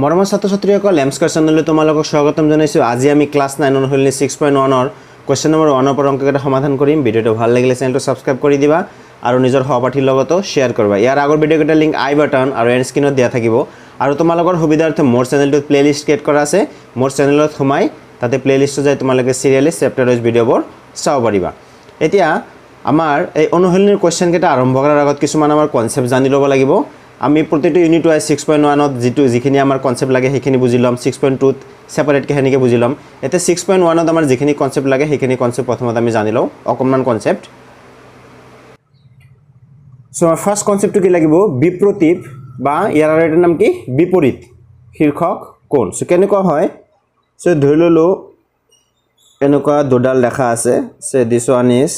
মৰমৰ ছাত্ৰ-ছাত্ৰীসকল লেমস্কাৰ চেনেললৈ তোমালোকক স্বাগতম জনাইছোঁ। আজি আমি ক্লাছ 9 অনুশীলনী 6.1 ৰ কোৱেশ্চন নম্বৰ 1 ৰ পৰা অংককেইটা সমাধান কৰিম। ভিডিঅ'টো ভাল লাগিলে চেনেলটো ছাবস্ক্ৰাইব কৰি দিবা আৰু নিজৰ সহপাঠীৰ লগতো শ্বেয়াৰ কৰিবা। ইয়াৰ আগৰ ভিডিঅ'কেইটাৰ লিংক আই বাটন আৰু এণ্ড স্ক্ৰীনত দিয়া থাকিব আৰু তোমালোকৰ সুবিধাৰ্থে মোৰ চেনেলটোত প্লেলিষ্ট ক্ৰিয়েট কৰা আছে। মোৰ চেনেলত সোমাই তাতে প্লেলিষ্টত যাই তোমালোকে চিৰিয়েলি চেপ্টাৰ ৱাইজ ভিডিঅ'বোৰ চাব পাৰিবা। এতিয়া আমাৰ এই অনুশীলনীৰ কোৱেশ্চনকেইটা আৰম্ভ কৰাৰ আগত কিছুমান আমাৰ কনচেপ্ট জানি ল'ব লাগিব। আমি প্ৰতিটো ইউনিট ৱাইজ 6.1 ত যিখিনি আমাৰ কনচেপ্ট লাগে সেইখিনি বুজি ল'ম। 6.2 ত সেপাৰেটকৈ সেনেকৈ বুজি ল'ম। এতিয়া 6.1 ত আমাৰ যিখিনি কনচেপ্ট লাগে সেইখিনি কনচেপ্ট প্ৰথমত আমি জানি লওঁ অকণমান কনচেপ্ট। চ' আমাৰ ফাৰ্ষ্ট কনচেপ্টটো কি লাগিব? বিপ্ৰতীপ বা ইয়াৰ আৰু এটাৰ নাম কি? বিপৰীত শীৰ্ষক কোণ। চ' কেনেকুৱা হয়? চ' ধৰি ল'লোঁ এনেকুৱা দুডাল ৰেখা আছে। So' this one is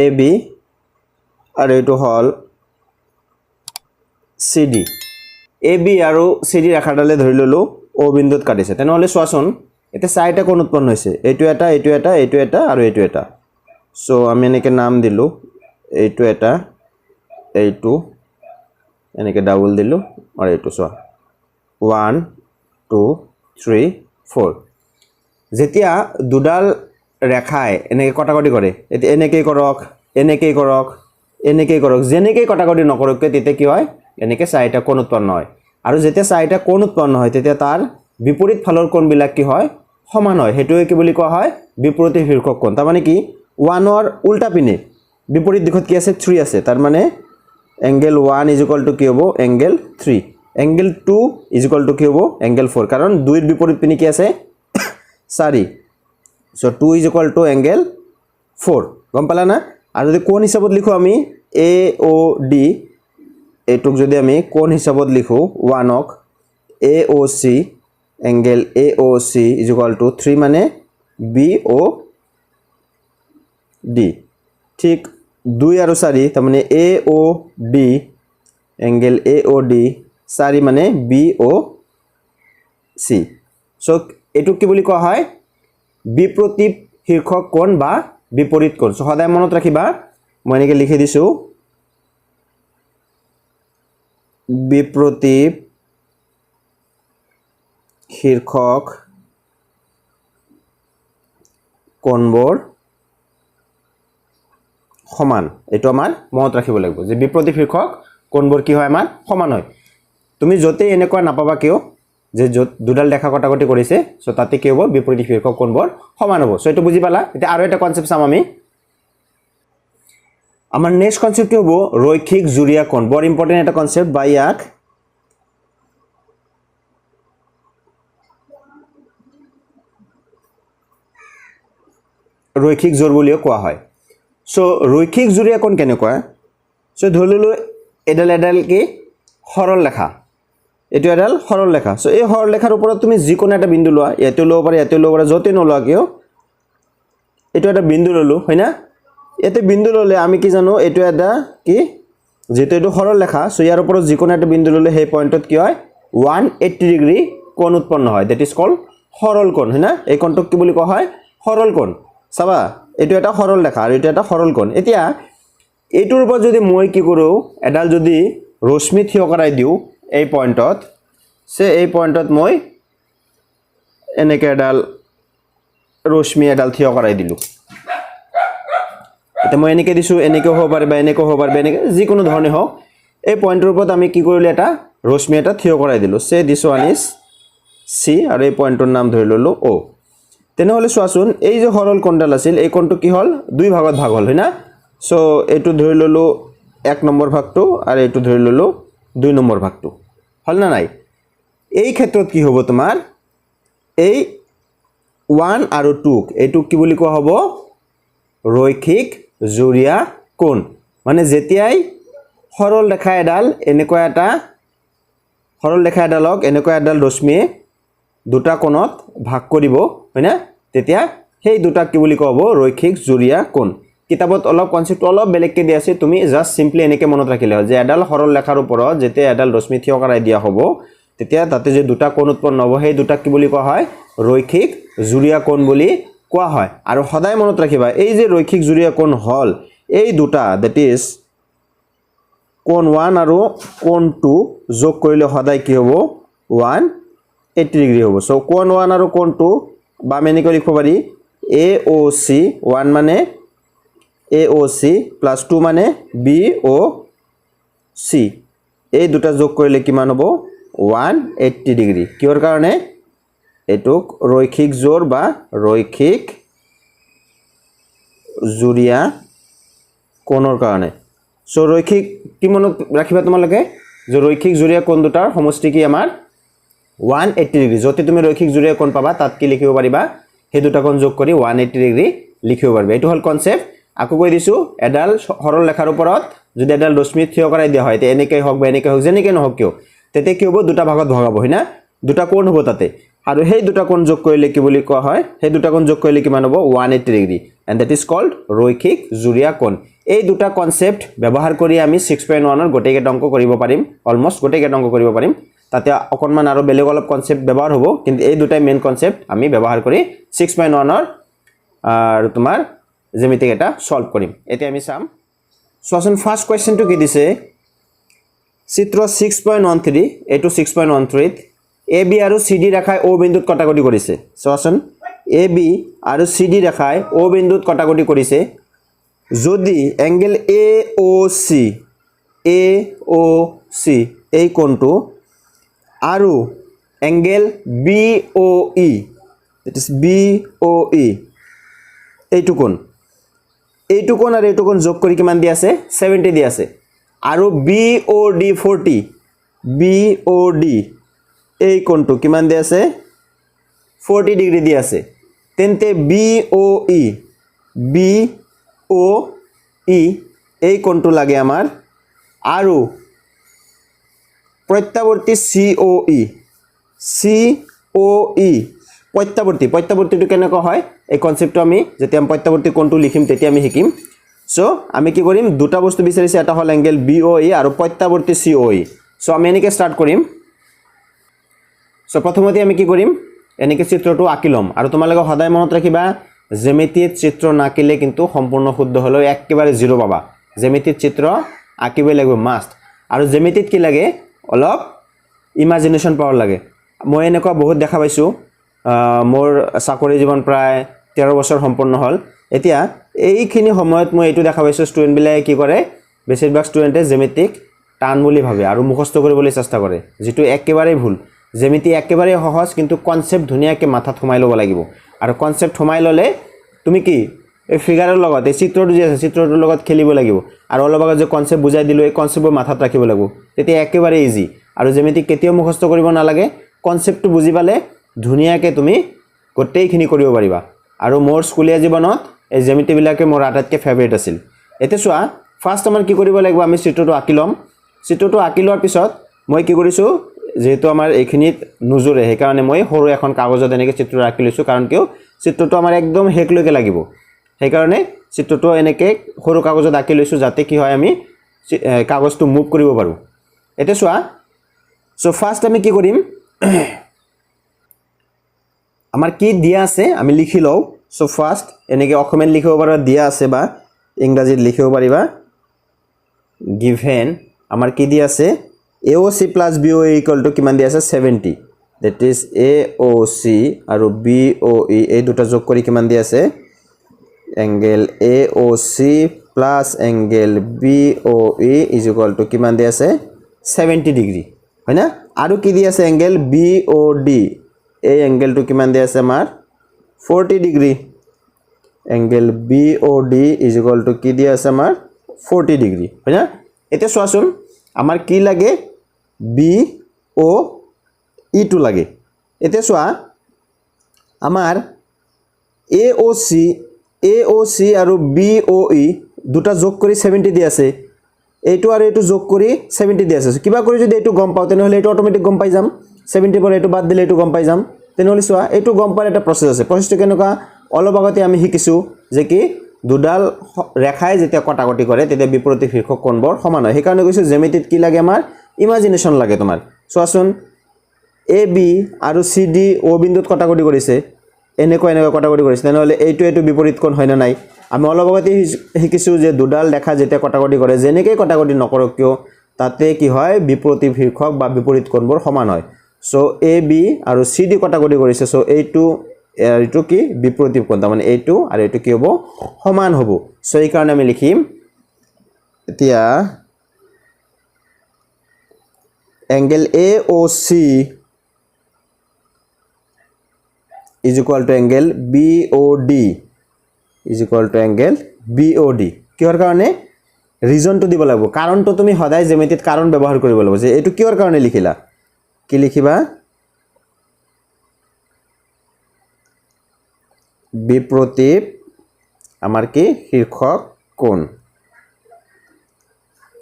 A B আৰু এইটো হ'ল চি ডি। এ বি আৰু চি ডি ৰেখাডালে ধৰি ল'লোঁ অ' বিন্দুত কাটিছে। তেনেহ'লে চোৱাচোন এতিয়া চাৰিটা কোণ উৎপন্ন হৈছে। এইটো এটা, এইটো এটা, এইটো এটা আৰু এইটো এটা। চ' আমি এনেকৈ নাম দিলোঁ, এইটো এটা, এইটো এনেকৈ ডাবল দিলোঁ আৰু এইটো চোৱা 1 2 3 4। যেতিয়া দুডাল ৰেখাই এনেকৈ কটাকটি কৰে, এতিয়া এনেকৈ কৰক, এনেকৈ কৰক, এনেকৈ কৰক, যেনেকৈ কটাকটি নকৰককৈ তেতিয়া কি হয়? এনেকৈ চাৰিটা কোণ উৎপন্ন হয়। আৰু যেতিয়া চাৰিটা কোণ উৎপন্ন হয় তেতিয়া তাৰ বিপৰীত ফালৰ কোণবিলাক কি হয়? সমান হয়। সেইটোৱে কি বুলি কোৱা হয়? বিপৰীত শীৰ্ষক কোণ। তাৰমানে কি? 1ৰ উল্টা পিনে বিপৰীত দিশত কি আছে? 3 আছে। তাৰমানে এংগেল 1 ইজ ইকুৱেল টু কি হ'ব? Angle 3। Angle 2 is equal two কি হ'ব? এংগেল 4। কাৰণ 2ৰ বিপৰীত পিনে কি আছে? 4। চ' 2 ইজ ইকুৱেল টু এংগেল 4। গম পালা না? আৰু যদি কোণ হিচাপত লিখোঁ আমি এ অ' ডি, এইটোক যদি আমি কোণ হিচাপত লিখোঁ 1ক A O' C, angle A O' C is equal to 3 মানে বি অ' ডি। ঠিক 2 আৰু 4 তাৰমানে A O' D, angle A O' D 4 মানে বি অ' চি। চ' এইটোক কি বুলি কোৱা হয়? বিপ্ৰতীপ শীৰ্ষক কোণ বা বিপৰীত কোণ। চ' সদায় মনত ৰাখিবা, মই এনেকৈ লিখি দিছোঁ বিপ্ৰতীপ শীৰ্ষক কোণবোৰ সমান। এইটো আমাৰ মনত ৰাখিব লাগিব যে বিপৰীত শীৰ্ষক কোণবোৰ কি হয়? আমাৰ সমান হয়। তুমি য'তেই এনেকুৱা নাপাবা কিয় যে য'ত দুডাল ৰেখা কটাকটি কৰিছে, চ' তাতে কি হ'ব? বিপৰীত শীৰ্ষক কোণবোৰ সমান হ'ব। চ' এইটো বুজি পালা? এতিয়া আৰু এটা কনচেপ্ট চাম আমি। আমাৰ নেক্সট কনচেপ্টটো হ'ব ৰৈখিক জুৰীয়া কোণ। বৰ ইম্পৰ্টেণ্ট এটা কনচেপ্ট বা ইয়াক ৰৈখিক জোৰ বুলিও কোৱা হয়। চ' ৰৈখিক জুৰীয়া কোণ কেনেকুৱা? চ' ধৰি ল'লোঁ এডাল কি? সৰল ৰেখা। এইটো এডাল সৰল ৰেখা। চ' এই সৰল ৰেখাৰ ওপৰত তুমি যিকোনো এটা বিন্দু লোৱা, ইয়াতে ল'ব পাৰা, ইয়াতে ল'ব পাৰা, য'তেই নোলোৱা কিয় এইটো এটা বিন্দু ল'লোঁ, হয় না? ইয়াতে বিন্দু ল'লে আমি কি জানো? এইটো এটা কি? যিহেতু এইটো সৰল ৰেখা, চ' ইয়াৰ ওপৰত যিকোনো এটা বিন্দু ল'লে সেই পইণ্টত কি হয়? 180 ডিগ্ৰী কোণ উৎপন্ন হয়। ডেট ইজ কল্ড সৰল কোণ, হয় না? এই কোণটোক কি বুলি কোৱা হয়? সৰল কোণ। চাবা এইটো এটা সৰল ৰেখা আৰু এইটো এটা সৰল কোণ। এতিয়া এইটোৰ ওপৰত যদি মই কি কৰোঁ? এডাল যদি ৰশ্মি থিয় কৰাই দিওঁ এই পইণ্টত, এই পইণ্টত মই এনেকৈ এডাল ৰশ্মি এডাল থিয় কৰাই দিলোঁ। এতিয়া মই এনেকৈ দিছোঁ, এনেকৈ হ'ব পাৰে বা এনেকৈ হ'ব পাৰে, এনেকৈ যিকোনো ধৰণে হওক। এই পইণ্টৰ ওপৰত আমি কি কৰিলোঁ? এটা ৰশ্মি এটা থিয় কৰাই দিলোঁ। দিছ ওৱান ইজ চি আৰু এই পইণ্টৰ নাম ধৰি ল'লোঁ অ'। তেনেহ'লে চোৱাচোন এই যে সৰল কোণডাল আছিল, এই কোণটো কি হ'ল? 2 ভাগত ভাগ হ'ল, হয় না? চ' এইটো ধৰি ল'লোঁ 1 নম্বৰ ভাগটো আৰু এইটো ধৰি ল'লোঁ 2 নম্বৰ ভাগটো। হ'ল না নাই? এই ক্ষেত্ৰত কি হ'ব তোমাৰ? এই 1 আৰু 2ক এইটোক কি বুলি কোৱা হ'ব? ৰৈখিক জুৰীয়া কোণ। মানে যেতিয়াই সৰল ৰেখা এডাল এনেকুৱা এটা সৰল ৰেখা এডালক এনেকুৱা এডাল ৰশ্মিয়ে দুটা কোণত ভাগ কৰিব, হয় না? তেতিয়া সেই দুটাক কি বুলি কোৱা হ'ব? ৰৈখিক জুৰীয়া কোণ। কিতাপত অলপ কনচেপ্টটো অলপ বেলেগকৈ দিয়া আছে, তুমি জাষ্ট চিম্পলি এনেকৈ মনত ৰাখিলে হয় যে এডাল সৰল ৰেখাৰ ওপৰত যেতিয়া এডাল ৰশ্মি থিয় কৰাই দিয়া হ'ব তেতিয়া তাতে যে দুটা কোণ উৎপন্ন হ'ব সেই দুটাক কি বুলি কোৱা হয়? ৰৈখিক জুৰীয়া কোণ বুলি কোৱা হয়। আৰু সদায় মনত ৰাখিবা এই যে ৰৈখিক জুৰীয়া কোণ হ'ল এই দুটা, ডেট ইজ কোণ 1 আৰু কোণ 2 যোগ কৰিলে সদায় কি হ'ব 180 ডিগ্ৰী হ'ব সো কোণ 1 আৰু কোণ 2 বাম এনেকৈ লিখিব পাৰি AOC 1 মানে AOC প্লাস 2 মানে BOC এই দুটা যোগ কৰিলে কিমান হ'ব 180 ডিগ্ৰী কিহৰ কাৰণে এটুক ৰৈখিক জোৰ বা ৰৈখিক জুৰিয়া কোণৰ কাৰণে সো ৰৈখিক কি মনত ৰাখিবা তোমালোকে যে ৰৈখিক জুৰিয়া কোণ দুটাৰ সমষ্টি কি আমাৰ 180 ডিগ্ৰী যদি তুমি ৰৈখিক জুৰিয়া কোণ পাবা তাত কি লিখিব পাৰিবা সেই দুটা কোণ যোগ কৰি 180 ডিগ্ৰী লিখিব পাৰিবা এটো হল কনসেপ্ট আকো কৈ দিছো এডাল সৰল ৰেখাৰ ওপৰত যদি এডাল ৰশ্মি থিয় কৰাই দিয়া হয় তে এনেকৈ হক বা এনেকৈ হক যেনেকৈ নহক কিয় তেতে কি হ'ব দুটা ভাগত ভগাব হয়না দুটা কোণ হ'ব তাতে আৰু সেই দুটা কোণ যোগ কৰিলে কি বুলি কোৱা হয় সেই দুটা কোণ যোগ কৰিলে কিমান হ'ব 180 degree and that is called ৰৈখিক জুৰিয়া কোণ এই দুটা কনসেপ্ট ব্যৱহাৰ কৰি আমি 6.1 ৰ গোটেইকেইটা অংক কৰিব পাৰিম অলমোস্ট গোটেইকেইটা অংক কৰিব পাৰিম তাতে অকনমান আৰু বেলেগ অলপ কনসেপ্ট ব্যৱহাৰ হ'ব কিন্তু এই দুটাই মেইন কনসেপ্ট আমি ব্যৱহাৰ কৰি 6.1 ৰ আৰু তোমাৰ জ্যামিতিক এটা সলভ কৰিম এতিয়া আমি চাম সোচন ফাৰ্স্ট কোয়েশ্চনটো কি দিছে চিত্ৰ 6.13 এটো 6.13 AB আৰু CD ৰেখাই O বিন্দুত কটাকটি কৰিছে সোচন AB আৰু CD ৰেখাই O বিন্দুত কটাকটি কৰিছে যদি এংগল AOC এই কোণটো আৰু angle BOE that is BOE এইটো কোণ আৰু এইটো কোণ যোগ কৰি কিমান দি আছে 70 দি আছে আৰু BOD 40 BOD এই কোণটো কিমান দি আছে 40 ডিগ্ৰী দি আছে তেন্তে BOE এই কোণটো লাগে আমাৰ আৰু প্ৰত্যাৱৰ্তী COE প্ৰত্যাৱৰ্তীটো কেনেকৈ হয় এই কনসেপ্টটো আমি যেতিয়া প্ৰত্যাৱৰ্তী কোণটো লিখিম তেতিয়া আমি শিকিম সো আমি কি কৰিম দুটা বস্তু বিচাৰিছে এটা হল এংগল BOE আৰু প্ৰত্যাৱৰ্তী COE সো আমি এনেকৈ স্টাৰ্ট কৰিম সো প্ৰথমতে আমি কি কৰিম এনেকৈ চিত্ৰটো আঁকি লম আৰু তোমালোকে সদায় মনত ৰাখিবা জ্যামিতিত চিত্ৰ নাকিলে কিন্তু সম্পূৰ্ণ শুদ্ধ হলেও একেবাৰে জিৰো পাবা জ্যামিতিত চিত্ৰ আঁকিবই লাগিব মাষ্ট আৰু জ্যামিতিত কি লাগে অলপ ইমাজিনেশন পাৱাৰ লাগে মই এনেকুৱা বহুত দেখা পাইছো মোৰ চাকৰি জীৱন প্ৰায় 13 বছৰ সম্পূৰ্ণ হল এতিয়া এইখিনি সময়ত মই এটো দেখা পাইছো ষ্টুডেন্ট বিলাকে কি কৰে বেছিভাগ ষ্টুডেন্টে জ্যামিতিক টান বুলি ভাবে আৰু মুখস্থ কৰিবলৈ চেষ্টা কৰে যেটো একেবাৰে ভুল জ্যামিতি একেবাৰে সহজ কিন্তু কনসেপ্ট ধুনিয়াকৈ মাথাত সোমাই ল'ব লাগিব আৰু কনসেপ্ট সোমাই ললে তুমি কি এই ফিগাৰৰ লগত এই চিত্ৰটো যে আছে চিত্ৰটোৰ লগত খেলিব লাগিব আৰু অলপ আগত যে কনসেপ্ট বুজাই দিলো এই কনসেপ্টবোৰ মাথাত ৰাখিব লাগিব তেতিয়া একেবাৰে ইজি আৰু জ্যামিতি কেতিয়াও মুখস্থ কৰিব নালাগে কনসেপ্টটো বুজি পালে ধুনিয়াকৈ তুমি গোটেইখিনি কৰিব পাৰিবা আৰু মোৰ স্কুলীয়া জীৱনত এই জ্যামিতি বিলাকে মোৰ আটাইতকৈ ফেভাৰিট আছিল এতিয়া চোৱা ফাৰ্স্ট আমাৰ কি কৰিব লাগিব আমি চিত্ৰটো আঁকি লম চিত্ৰটো আঁকি লোৱাৰ পিছত মই কি কৰিছো যেহেতু আমাৰ এইখিনিত নুজুৰে সেই কাৰণে মই সৰু এখন কাগজত এনেকৈ চিত্ৰ আঁকি লৈছো কাৰণ কিয় চিত্ৰটো আমাৰ একদম হেকলৈকে লাগিব সেই কাৰণে চিত্ৰটো এনেকৈ সৰু কাগজত আঁকি লৈছো যাতে কি হয় আমি কাগজটো মুভ কৰিব পাৰো এতিয়া চোৱা সো ফাৰ্স্ট আমি কি কৰিম আমাৰ কি দিয়া আছে আমি লিখি লও সো ফাৰ্স্ট এনেকৈ অসমীয়াত লিখিব পাৰা দিয়া আছে বা ইংৰাজীত লিখিব পাৰিবা গিভেন আমাৰ কি দিয়া আছে AOC plus BOE equal to কিমান দিয়া আছে 70 that is AOC আৰু BOE এই দুটা যোগ কৰি কিমান দিয়া আছে angle AOC plus angle BOE is equal to কিমান দিয়া আছে 70 ডিগ্ৰী হয়না আৰু কি দিয়া আছে angle BOD এই এঙ্গেলটো কিমান দিয়া আছে আমাৰ 40 degree angle BOD is equal to কি দিয়া আছে আমাৰ 40 ডিগ্ৰী হয়না এতিয়া চোৱাচোন আমাৰ কি লাগে BOE টো লাগে এতিয়া চোৱা আমাৰ AOC আৰু BOE দুটা যোগ কৰি 70 দি আছে এইটো আৰু এইটো যোগ কৰি 70 দি আছে কিবা কৰি যদি এইটো গম পাও তেনে হলে এইটো অটোমেটিক গম পাই যাম 70 পৰা এইটো বাদ দিলে এইটো গম পাই যাম তেনে হলে চোৱা এইটো গম পাৰ এটা প্ৰসেস আছে প্ৰসেসটো কেনেকুৱা অলপ আগতে আমি শিকিছো যে কি দুডাল ৰেখাই যেতিয়া কটাকটি কৰে তেতিয়া বিপৰীত শীৰ্ষক কোণবোৰ সমান হয় সেই কাৰণে কৈছো জ্যামিতিত কি লাগে আমাৰ ইমাজিনেশন লাগে তোমাৰ চোৱাচোন AB আৰু CD O বিন্দুত কটাকটি কৰিছে এনেকৈ কটাকটি কৰিছে তেনে হলে এইটো বিপৰীত কোণ হয় না নাই আমি অলপ আগতে শিকিছো যে দুডাল ৰেখা যেতিয়া কটাকটি কৰে যেনেকৈ কটাকটি নকৰক কিয় তাতে কি হয় বিপৰীত শীৰ্ষক বা বিপৰীত কোণবোৰ সমান হয় সো এ বি আৰু সি ডি কটাকটি কৰিছে সো এইটো কি বিপৰীত কোণ মানে এইটো আৰু এইটো কি হ'ব সমান হ'ব সো এই কাৰণে আমি লিখিম এতিয়া angle AOC is equal to angle BOD is equal to angle BOD কিহৰ কাৰণে ৰিজনটো দিব লাগিব কাৰণটো তুমি সদায় জ্যামিতিত কাৰণ ব্যৱহাৰ কৰিব লাগিব যে এটো কিহৰ কাৰণে লিখিলা কি লিখিবা বিপৰীত আমাৰ কি শীৰ্ষক কোণ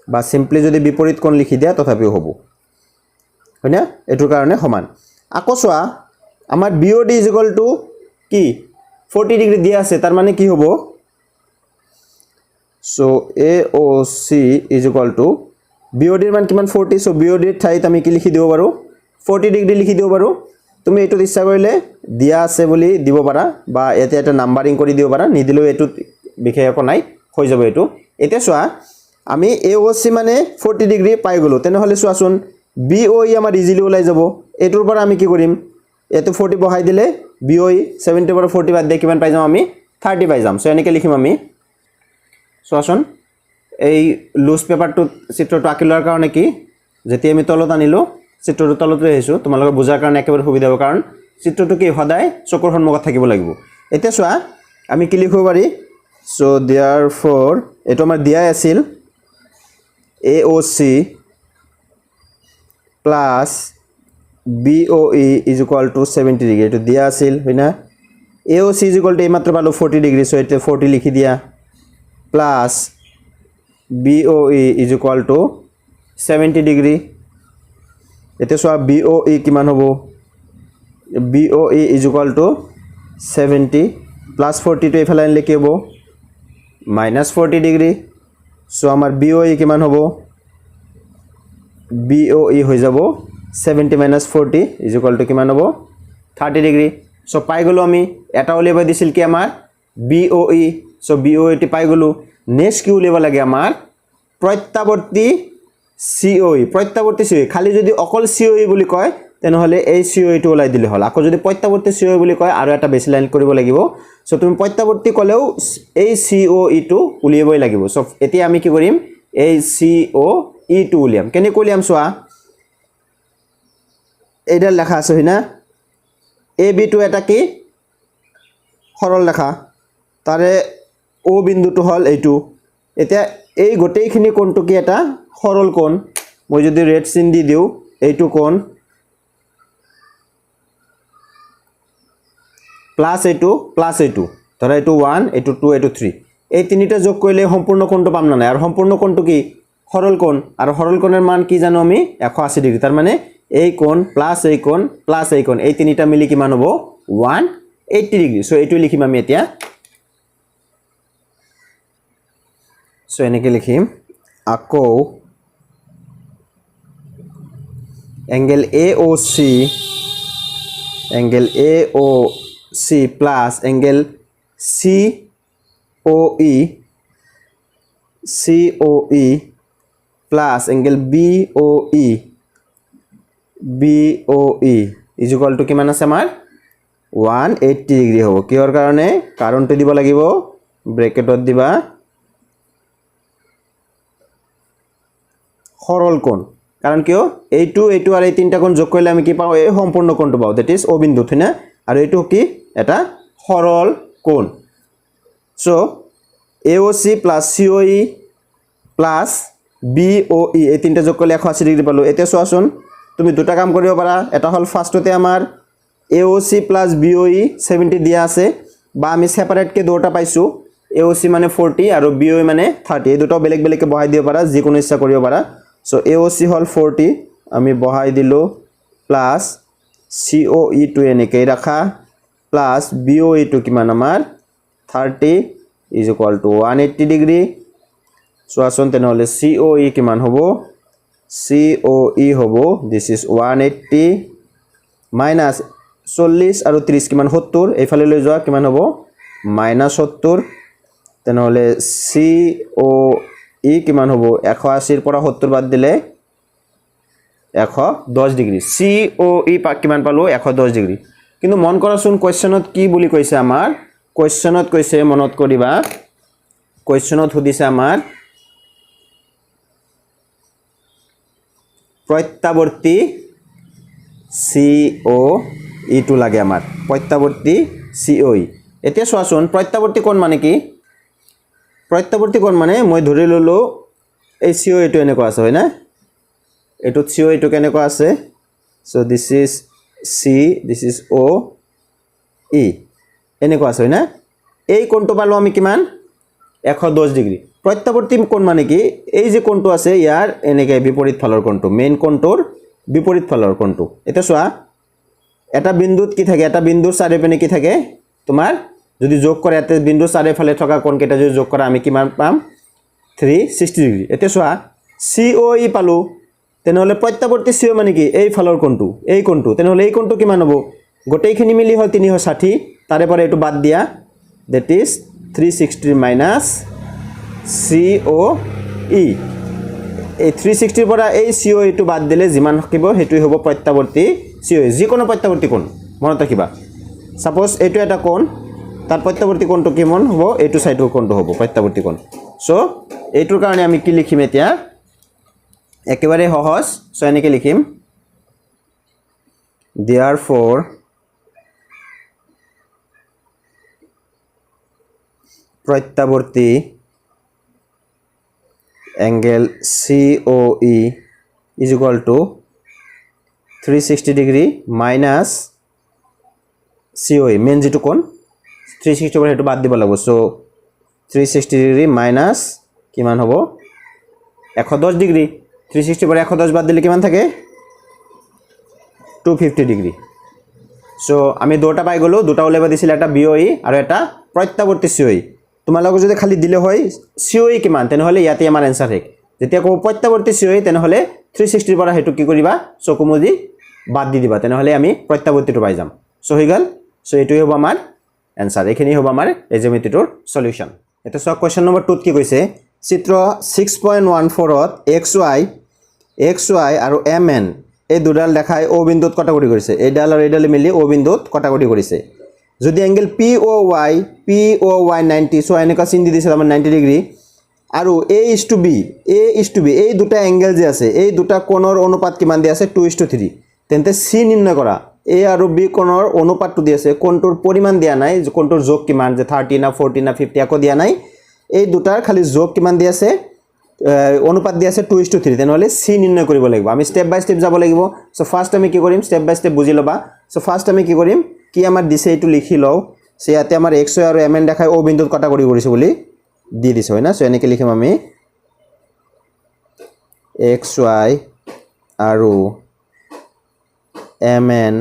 বা সিম্পলি যদি বিপৰীত কোণ লিখি দিয়া তথাপিও হ'ব হয়না এটোৰ কাৰণে সমান আকৌ চোৱা আমাৰ BOD is equal to কি 40 ডিগ্ৰী দিয়া আছে তাৰ মানে কি হ'ব so AOC is equal to BOD এর মান কিমান 40 so BOD এর ঠাইত আমি কি লিখি দিব পাৰো 40 ডিগ্ৰী লিখি দিব পাৰো তুমি এটো ইচ্ছা কৰিলে দিয়া আছে বুলি দিব পাৰা বা এতে এটা নাম্বাৰিং কৰি দিব পাৰা নিদিলেও এটো বিশেষ একো নাই হৈ যাব এটো এতে চোৱা আমি AOC মানে 40 ডিগ্ৰী পাই গলো তেনে হলে চোৱাচোন BOE আমাৰ ইজিলি ওলাই যাব এটোৰ পৰা আমি কি কৰিম এটো 40 বহাই দিলে BOE 70 পৰা 40 বাদ দিয়ে কিমান পাই যাম আমি 30 পাই যাম সো এনেকে লিখিম আমি চোৱাচোন এই লুজ পেপাৰটো চিত্ৰটো আঁকিলৰ কাৰণে কি যেতিয়া আমি তলত আনিলো চিত্ৰটো তলত ৰাখিছো তোমালোকে বুজাৰ কাৰণে একেবাৰে সুবিধা হ'ব কাৰণ চিত্ৰটো কি সদায় চকুৰ সন্মুখত থাকিব লাগিব এতিয়া চোৱা আমি কি লিখিব পাৰি সো therefore এটো আমাৰ দিয়া আছিল AOC plus BOE is equal to 70 degree এটো দিয়া আছিল হয়না AOC is equal to এইমাত্ৰ পালো 40 ডিগ্ৰী সো এটো 40 লিখি দিয়া plus BOE is equal to 70 degree এতে সো BOE কিমান হ'ব BOE is equal to 70 plus 40 to এফালে আনলে কি হ'ব -40 degree সো আমাৰ BOE কিমান হ'ব BOE হৈ যাব 70 - 40 is equal to কিমান হ'ব 30 degree সো পাই গলো আমি এটা উলিয়াব দিছিল কি আমাৰ BOE সো BOE টি পাই গলো নেক্সট কি উলিয়াব লাগে আমাৰ প্ৰত্যাৱৰ্তী COE খালি যদি অকল COE বুলি কয় তেনে হলে এই COE টো উলাই দিলে হল আকৌ যদি প্ৰত্যাৱৰ্তী COE বুলি কয় আৰু এটা বেছি লাইন কৰিব লাগিব সো তুমি প্ৰত্যাৱৰ্তী কলেও এই COE টো উলিয়াবই লাগিব সো এতিয়া আমি কি কৰিম এই COE টো উলিয়াম কেনে কলিয়াম চোৱা এইডাল লেখা আছে হয়না AB টো এটা কি সৰল লেখা তাৰে O বিন্দুটো হল এইটো এতিয়া এই গোটেইখিনি কোণটো কি এটা সৰল কোণ মই যদি ৰেড চিন দি দিও এইটো কোণ প্লাস এইটো ধৰা এইটো 1 এইটো 2 এইটো 3 এই তিনিটা যোগ কৰিলে সম্পূৰ্ণ কোণটো পাম না নাই আৰু সম্পূৰ্ণ কোণটো কি সৰল কোণ আৰু সৰল কোণৰ মান কি জানো আমি 180 ডিগ্ৰী তাৰ মানে এই কোণ প্লাস এই কোণ এই তিনিটা মিলি কিমান হ'ব 180 ডিগ্ৰী সো এইটো লিখিম আমি এতিয়া সো এনেকে লিখিম আকৌ angle AOC plus angle COE plus angle BOE is equal to কিমান আছে আমাৰ 180 ডিগ্ৰী হ'ব কিহৰ কাৰণে কাৰণটো দিব লাগিব ব্ৰেকেটত দিবা সৰল কোণ কাৰণ কিয় এইটো আৰু এই তিনটা কোণ যোগ কৰিলে আমি কি পাও এই সম্পূৰ্ণ কোণটো পাও দ্যাট ইজ O বিন্দু থিনা আৰু এইটো কি এটা সৰল কোণ so AOC plus COE plus BOE এই তিনটা যোগ কৰিলে 180 ডিগ্ৰী পালো এতিয়া চোৱাচোন তুমি দুটা কাম কৰিব পাৰা এটা হল ফাৰ্ষ্টতে আমাৰ AOC plus BOE 70 দিয়া আছে বা আমি সেপাৰেট কে দুটা পাইছো AOC মানে 40 আৰু BOE মানে 30 এই দুটো বেলেগ বেলেগকে বহাই দিব পাৰা যি কোনো ইচ্ছা কৰিব পাৰা সো AOC হল 40 আমি বহাই দিলো প্লাস COE টো এনেকৈ ৰাখা প্লাস BOE টো কিমান আমাৰ 30 is equal to 180 ডিগ্ৰী চোৱাচোন তেনেহলে COE কিমান হ'ব COE হ'ব this is 180 minus 40 আৰু 30 কিমান 70 এইফালে লৈ যোৱা কিমান হ'ব -70 তেনেহলে ই কিমান হ'ব 180 পৰা 70 বাদ দিলে 110 ডিগ্ৰী চি অ ই কিমান পালো 110 ডিগ্ৰী কিন্তু মন কৰাচোন কোৱেশ্চনত কি বুলি কৈছে আমাৰ কোৱেশ্চনত কৈছে মনত কৰিবা কোৱেশ্চনত সুধিছে আমাৰ প্ৰত্যাৱৰ্তী চি অ ই টু লাগে আমাৰ প্ৰত্যাৱৰ্তী চি অ ই এতিয়া চোৱাচোন প্ৰত্যাৱৰ্তী কোণ মানে কি প্ৰত্যাৱৰ্তী কোণ মানে মই ধৰি ললো এই চি অ ই টু এনেকুৱা আছে হয় না এটো চি অ ই টু কেনেকুৱা আছে so this is C this is O E এনেকুৱা আছে হয় না এই কোণটো পালো আমি কিমান 110 ডিগ্ৰী প্ৰত্যাৱৰ্তী কোণ মানে কি এই যে কোণটো আছে ইয়াৰ এনেকে বিপৰীত ফালৰ কোণটো মেইন কোণটোৰ বিপৰীত ফালৰ কোণটো এটা চোৱা এটা বিন্দুত কি থাকে এটা বিন্দুৰ চাৰিওপিনে কি থাকে তোমাৰ যদি যোগ কৰে এতে বিন্দুৰ চাৰিওফালে থকা কোণ কেইটা যদি যোগ কৰা আমি কিমান পাম 360 ডিগ্ৰী এটা চোৱা চি অ ই পালো তেনেহলে প্ৰত্যাৱৰ্তী চি অ মানে কি এই ফালৰ কোণটো এই কোণটো তেনেহলে এই কোণটো কিমান হ'ব গোটেইখিনি মিলি হয় 360 তাৰে পৰা এটো বাদ দিয়া that is 360 minus চি অ ই এই 360 পৰা এই চি অ ই টু বাদ দিলে যিমান থাকিব হেতুই হ'ব প্ৰত্যাৱৰ্তী চি অ ই যি কোনো প্ৰত্যাৱৰ্তী কোণ মনত ৰাখিবা সাপোজ এটো এটা কোণ তাৰ প্ৰত্যাৱৰ্তী কোণটো কিমান হ'ব এটো সাইডৰ কোণটো হ'ব প্ৰত্যাৱৰ্তী কোণ সো এটোৰ কাৰণে আমি কি লিখিম এতিয়া একেবাৰে সহজ সো এনেকে লিখিম therefore প্ৰত্যাৱৰ্তী angle COE is equal to 360 degree minus COE main যেটো কোণ 360 পৰা হেতু বাদ দিব লাগিব সো 360 degree minus কিমান হ'ব 110 ডিগ্ৰী 360 পৰা 110 বাদ দিলে কিমান থাকে 250 ডিগ্ৰী সো আমি দুটা পাই গলো দুটা ওলাব দিছিল এটা BOE আৰু এটা প্ৰত্যাৱৰ্তী COE তোমালোক যদি খালি দিলে হয় COE কিমান তেনেহলে ইয়াতে আমাৰ आंसर হেক যেতিয়া কো প্ৰত্যাৱৰ্তী COE তেনেহলে 360 পৰা হেতু কি কৰিবা চকুমুদি বাদ দি দিবা তেনেহলে আমি প্ৰত্যাৱৰ্তীটো পাই যাম সো হৈ গল সো এটোই হ'ব আমাৰ आंसर এখিনি হ'ব আমাৰ এই জ্যামিতিটোৰ সলিউশন এটা সক কোৱেশ্চন নম্বৰ 2 ত কি কৈছে চিত্ৰ 6.14 ত xy আৰু mn এই দুডাল দেখাই ও বিন্দুত কটাকটি কৰিছে এইডাল আৰু এইডাল মিলি ও বিন্দুত কটাকটি কৰিছে যদি এংগেল POY 90 সো এনেকা চিন দি দিছে আমাৰ 90 ডিগ্ৰী আৰু A is to B এই দুটা এংগেল যে আছে এই দুটা কোণৰ অনুপাত কিমান দি আছে 2:3 তেন্তে C নিৰ্ণয় কৰা A আৰু B কোণৰ অনুপাতটো দি আছে কোণটোৰ পৰিমাণ দিয়া নাই কোণটোৰ যোগ কিমান যে 30 না 40 না 50 আকো দিয়া নাই এই দুটাৰ খালি যোগ কিমান দি আছে অনুপাত দি আছে 2:3 তেনেহলে C নিৰ্ণয় কৰিব লাগিব আমি স্টেপ বাই স্টেপ যাব লাগিব সো ফাৰ্স্ট আমি কি কৰিম স্টেপ বাই স্টেপ বুজি লবা সো ফাৰ্স্ট আমি কি কৰিম কি আমাৰ দিছে এটো লিখি লও সে ইয়াতে আমাৰ xy আৰু mn দেখাই ও বিন্দুত কটাকটি কৰিছে বুলি দি দিছে হয় না সো এনেকে লিখিম আমি xy আৰু mn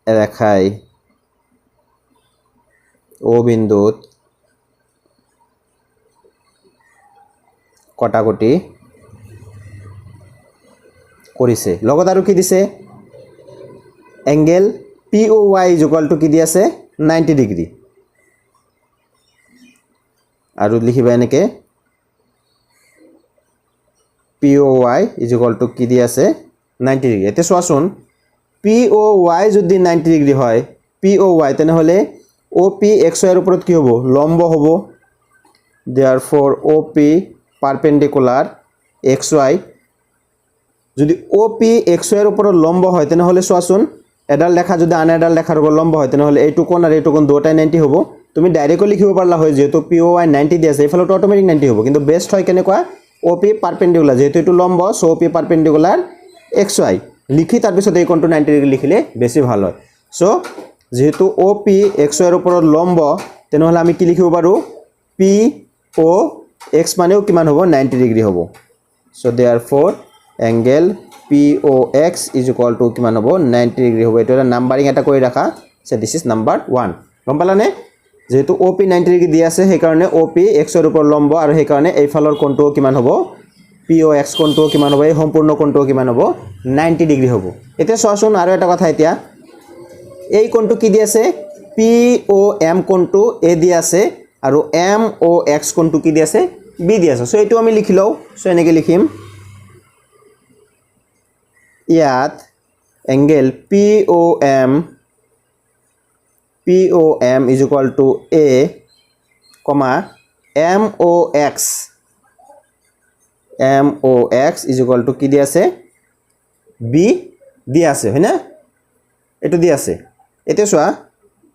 ৰেখাই ও বিন্দুত কটাকটি কৰিছে লগত আৰু কি দিছে এংগেল POY = কি দি আছে 90 ডিগ্ৰী আৰু লিখিবা এনেকে POY = কি দি আছে 90 ডিগ্ৰী এতে চোৱাচোন POY যদি 90 ডিগ্ৰী হয় POY তেনেহলে OP xy এৰ উপৰত কি হ'ব লম্ব হ'ব therefore OP perpendicular xy যদি OP xy এর উপৰত লম্ব হয় তেনেহলে চোৱাচোন এডাল ৰেখা যদি আন এডাল ৰেখাৰ উপৰত লম্ব হয় তেনেহলে এইটো কোণ আৰু এইটো কোণ দুটাই 90 হ'ব তুমি ডাইৰেক্টলি লিখিব পাৰলা হয় যেহেতু POY 90 দি আছে এফালে অটোমেটিক 90 হ'ব কিন্তু বেস্ট হয় কেনেকুৱা OP পাৰপেন্ডিকুলাৰ যেহেতু এটো লম্ব সো OP পাৰপেন্ডিকুলাৰ xy লিখি তাৰ পিছত এই কোণটো 90 ডিগ্ৰী লিখিলে বেছি ভাল হয় সো যেহেতু OP xy এৰ উপৰত লম্ব তেনেহলে আমি কি লিখিব পাৰো POX মানেও কিমান হ'ব 90 ডিগ্ৰী হ'ব সো therefore angle POX = কিমান হ'ব 90 ডিগ্ৰী হ'ব এটো নাম্বাৰিং এটা কৰি ৰাখা সো দিস ইজ নাম্বাৰ 1 গম পালানে যেহেতু OP 90 ডিগ্ৰী দি আছে সেই কাৰণে OP x এৰ উপৰ লম্ব আৰু সেই কাৰণে এই ফালৰ কোণটো কিমান হ'ব POX কোণটো কিমান হ'ব এই সম্পূৰ্ণ কোণটো কিমান হ'ব 90 ডিগ্ৰী হ'ব এতিয়া চোৱাচোন আৰু এটা কথা এতিয়া এই কোণটো কি দি আছে POM কোণটো A দি আছে আৰু MOX কোণটো কি দি আছে B দি আছে সো এইটো আমি লিখি লও সো এনেকে লিখিম ইয়াত angle POM is equal to A, MOX is equal to কি দি আছে B দি আছে হয় না এটো দি আছে এতে সোয়া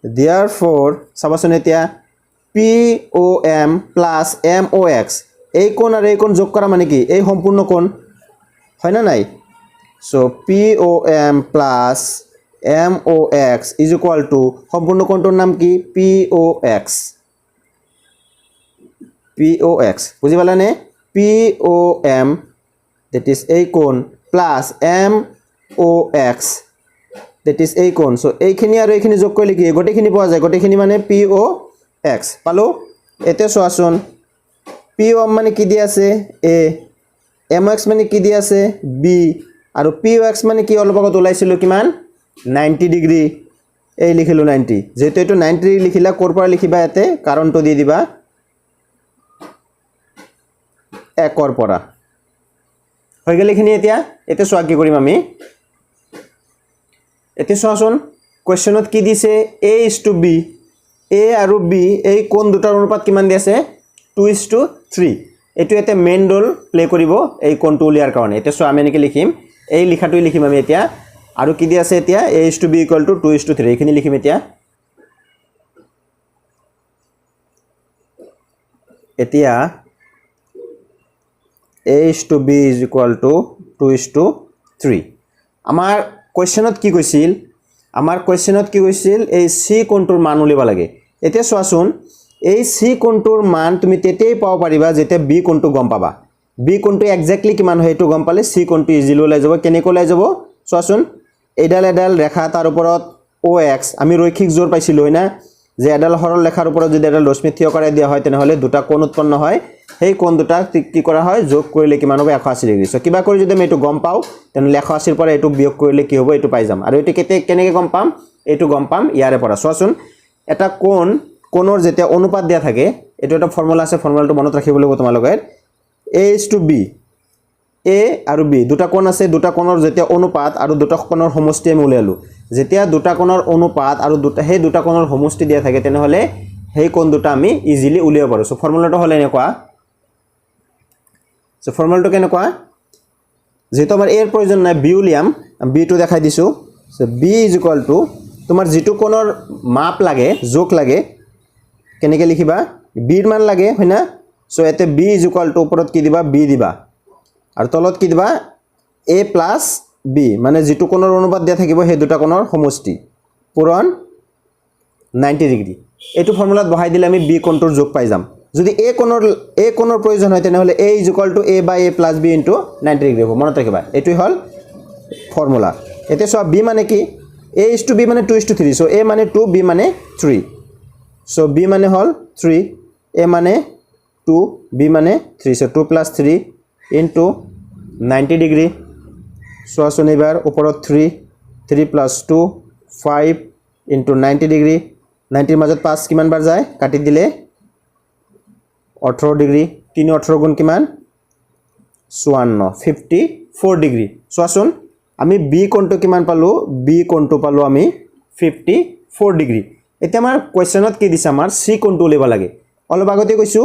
therefore সাবাসন এতিয়া POM plus MOX এই কোণ আর এই কোণ যোগ করা মানে কি এই সম্পূর্ণ কোণ হয় না নাই so POM plus MOX is equal to সম্পূর্ণ কোণটোর নাম কি POX বুঝি পালানে POM that is এই কোণ plus MOX that is এই কোণ so এইখিনি আর এইখিনি যোগ কৰিলে কি গোটেইখিনি পোৱা যায় গোটেইখিনি মানে POX পালো এতে সোয়াসন POM মানে কি দি আছে A MOX মানে কি দি আছে B আৰু POX মানে কি অলপ আগত ওলাইছিল কিমান 90 ডিগ্ৰী এই লিখিলো 90 যেটো এটো 90 লিখিলা কোৰ পৰা লিখিবা এতে কাৰণটো দি দিবা একৰ পৰা হৈ গলে খিনি এতিয়া এতে সোয়া কি কৰিম আমি এতে সোয়াসন কোৱেশ্চনত কি দিছে A:B A আৰু B এই কোণ দুটাৰ অনুপাত কিমান দি আছে 2:3 এটো এতে মেইন ৰোল প্লে কৰিব এই কোণটো উলিয়াৰ কাৰণে এতে সোয়া আমি এনেকে লিখিম এই লিখাটোই লিখিম আমি এতিয়া আৰু কি দি আছে এতিয়া A:B = 2:3 এখিনি লিখিম এতিয়া এতিয়া A:B = 2:3 আমাৰ কোৱেশ্চনত কি কৈছিল এই C কোণটোৰ মান উলিয়াব লাগে এতিয়া সোয়াসন এই C কোণটোৰ মান তুমি তেতেই পাব পাৰিবা যেতে B কোণটো গম পাবা B কোণটো এক্স্যাক্টলি কিমান হয় এটো গম পালে C কোণটো ইজিলি ওলাই যাব কেনেকৈ ওলাই যাব সোয়াসন এডাল ৰেখা তাৰ ওপৰত OX আমি ৰৈখিক জোৰ পাইছিলো হয় না যে এডাল সৰল ৰেখাৰ ওপৰত যদি এডাল ৰশ্মি থিয় কৰাই দিয়া হয় তেনেহলে দুটা কোণ উৎপন্ন হয় সেই কোণ দুটা কি কৰা হয় যোগ কৰিলে কিমান হ'ব 180 ডিগ্ৰী সো কিবা কৰি যদি আমি এটো গম পাও তেনেহলে 180 ৰ পৰা এটো বিয়োগ কৰিলে কি হ'ব এটো পাই যাম আৰু এটো কেনেকৈ গম পাম এটো গম পাম ইয়াৰে পৰা সোয়াসন এটা কোণৰ যেতিয়া অনুপাত দিয়া থাকে এটো এটা ফৰ্মুলা আছে ফৰ্মুলাটো মনত ৰাখিব লাগিব তোমালোকে A:B A আৰু B দুটা কোণ আছে দুটা কোণৰ যেতিয়া অনুপাত আৰু দুটা কোণৰ সমষ্টি আমি উলিয়ালো যেতিয়া দুটা কোণৰ অনুপাত আৰু সেই দুটা কোণৰ সমষ্টি দিয়া থাকে তেনেহলে সেই কোণ দুটা আমি ইজিলি উলিয়াব পাৰো সো ফৰ্মুলাটো হলে এনেকুৱা সো ফৰ্মুলাটো কেনেকুৱা যেটো আমাৰ এৰ প্ৰয়োজন নাই B উলিয়াম B টো দেখাই দিছো সো B = তোমাৰ যেটো কোণৰ মাপ লাগে যোগ লাগে কেনেকৈ লিখিবা B ৰ মান লাগে হয় না সো এতে B = ওপৰত কি দিবা B দিবা আৰু তলত কি দিবা A + B মানে যেটো কোণৰ অনুপাত দিয়া থাকিব সেই দুটা কোণৰ সমষ্টি পূৰণ 90 ডিগ্ৰী এটো ফৰ্মুলাত বহাই দিলে আমি B কোণটোৰ যোগ পাই যাম যদি A কোণৰ প্ৰয়োজন হয় তেনেহলে A = A/A + B * 90 ডিগ্ৰী হ'ব মনত ৰাখিবা এটোই হল ফৰ্মুলা এতে সব B মানে কি A:B মানে 2:3 সো A মানে 2 B মানে 3 সো B মানে হল 3 A মানে 2 B মানে 3 সো 2 + 3 into 90 ডিগ্ৰী সোয়াসন এবাৰ ওপৰত 3 + 2 5 into 90 ডিগ্ৰী 90 ৰ মাজত 5 কিমান বাৰ যায় কাটি দিলে 18 ডিগ্ৰী 3 18 গুণ কিমান 54 54 ডিগ্ৰী সোয়াসন আমি B কোণটো কিমান পালো B কোণটো পালো আমি 54 ডিগ্ৰী এতিয়া আমাৰ কোৱেশ্চনত কি দিছে আমাৰ C কোণটো উলিয়াব লাগে অলপ আগতে কৈছো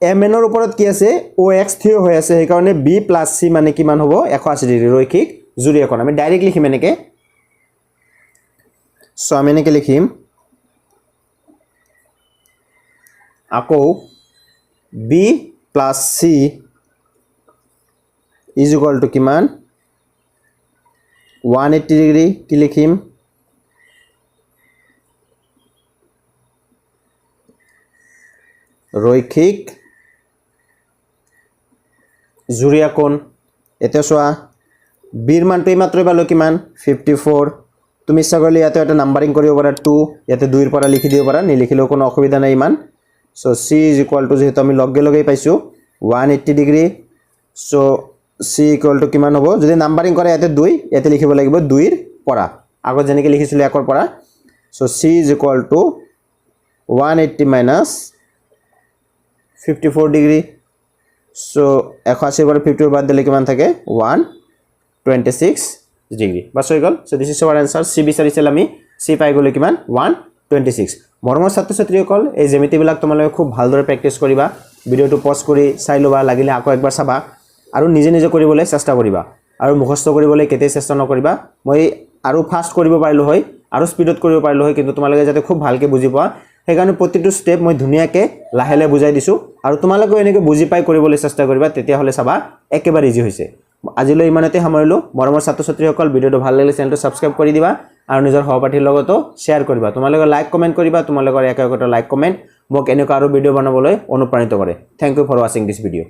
MN ৰ ওপৰত কি আছে OX থিয় হৈ আছে সেই কাৰণে B + C মানে কিমান হ'ব 180 ডিগ্ৰী ৰৈখিক জুৰীয়া কোণ আমি ডাইৰেক্ট লিখিম এনেকে সো আমি এনেকে লিখিম আকৌ B + C = কিমান 180 ডিগ্ৰী কি লিখিম ৰৈখিক জুৰীয়া কোণ এতে সোয়া B ৰ মানটো মাত্ৰ পালো কিমান 54 তুমি সগলি ইয়াতে এটা নাম্বাৰিং কৰিব পাৰা 2 ইয়াতে 2 ৰ পৰা লিখি দিব পাৰা নিলিখিলেও কোনো অসুবিধা নাই ইমান সো C = যেহেতু আমি লগে পাইছো 180 ডিগ্ৰী সো C = কিমান হ'ব যদি নাম্বাৰিং কৰে ইয়াতে 2 ইয়াতে লিখিব লাগিব 2 ৰ পৰা আগত যেনেকৈ লিখিছিল 1 ৰ পৰা সো C = 180 - 54 ডিগ্ৰী সো 180 পৰা 54 বাদ দিলে কিমান থাকে 126 ডিগ্ৰী বাস হৈ গ'ল so this is our answer সি বিচাৰিছিল আমি সি পাই গ'লে কিমান 126 মৰমৰ ছাত্ৰ-ছাত্ৰীসকল এই জ্যামিতিবিলাক তোমালোকে খুব ভালদৰে প্ৰেক্টিছ কৰিবা ভিডিওটো পজ কৰি চাই লবা লাগিলে আকৌ একবাৰ চাবা আৰু নিজে নিজে কৰিবলৈ চেষ্টা কৰিবা আৰু মুখস্থ কৰিবলৈ কেতিয়াই চেষ্টা নকৰিবা মই আৰু ফাষ্ট কৰিব পাৰিলো হয় আৰু স্পিডত কৰিব পাৰিলো হয় কিন্তু তোমালোকে যাতে খুব ভালকে বুজি পোৱা সেইকাৰণে প্ৰতিটো ষ্টেপ মই ধুনীয়াকে লাহে বুজাই দিছো আৰু তোমালোকে এনেকৈ বুজি পাই কৰিবলৈ চেষ্টা কৰিবা তেতিয়া হলে চাবা একেবাৰে ইজি হৈছে আজিলৈ ইমানতে সামৰিলো মৰমৰ ছাত্ৰ-ছাত্ৰীসকল ভিডিওটো ভাল লাগিলে চেনেলটো সাবস্ক্ৰাইব কৰি দিবা আৰু নিজৰ সহপাঠীৰ লগতো শেয়াৰ কৰিবা তোমালোকে লাইক কমেন্ট কৰিবা তোমালোকৰ এক একটা লাইক কমেন্ট মোক এনেকুৱা আৰু ভিডিও বনাবলৈ অনুপ্ৰাণিত কৰে thank you for watching this video